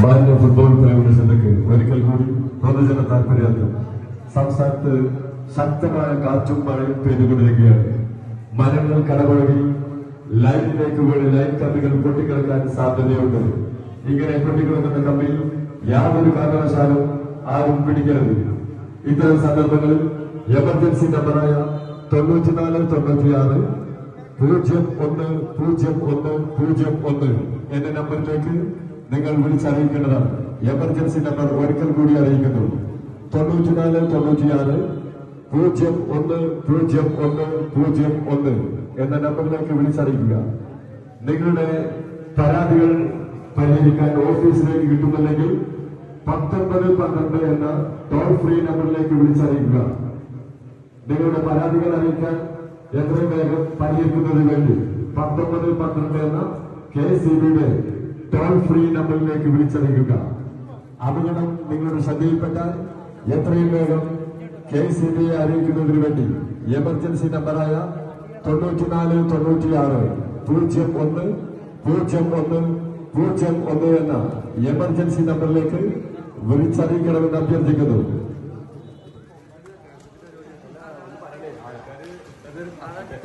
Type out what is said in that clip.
മാന്യ ഫുട്ബോൾ പ്രേമികൾക്ക് ഒരിക്കൽ കൂടി പൊതുജന താൽപര്യാർത്ഥം സംസ്ഥാനത്ത് ശക്തമായ കാറ്റും മഴയും പെയ്തുകൊണ്ടിരിക്കുകയാണ്. മരങ്ങൾ കടപുഴകി ലൈനിലേക്ക് വീണ് ലൈൻ കമ്പികൾ പൊട്ടിക്കിടക്കാൻ സാധ്യതയുണ്ട്. ഇങ്ങനെ പൊട്ടിക്കിടക്കുന്ന കമ്പിയിൽ യാതൊരു കാരണവശാലും ആരും പിടിക്കരുത്. ഇത്തരം സന്ദർഭങ്ങളിൽ എമർജൻസി നമ്പറായ 9496 010101 എന്ന നമ്പറിലേക്ക് നിങ്ങൾ വിളിച്ചറിയിക്കേണ്ടതാണ്. എമർജൻസി നമ്പർ ഒരിക്കൽ കൂടി അറിയിക്കുന്നു. 9496 010101 എന്ന നമ്പറിലേക്ക് വിളിച്ചറിയിക്കുക. നിങ്ങളുടെ പരാതികൾ പരിഹരിക്കാൻ ഓഫീസിലേക്ക് കിട്ടുന്നില്ലെങ്കിൽ 1912 എന്ന ടോൾ ഫ്രീ നമ്പറിലേക്ക് വിളിച്ചറിയിക്കുക. നിങ്ങളുടെ പരാതികൾ അറിയിക്കാൻ എത്രയും വേഗം പരിഹരിക്കുന്നതിന് വേണ്ടി 1912 എന്ന KCBയുടെ ടോൾ ഫ്രീ നമ്പറിലേക്ക് വിളിച്ചറിയിക്കുക. അപകടം നിങ്ങളുടെ ശ്രദ്ധയിൽപ്പെട്ടാൽ എത്രയും വേഗം KCBയെ അറിയിക്കുന്നതിന് വേണ്ടി എമർജൻസി നമ്പറായ 9496 010101 എന്ന എമർജൻസി നമ്പറിലേക്ക് വിളിച്ചറിയിക്കണമെന്ന് അഭ്യർത്ഥിക്കുന്നു.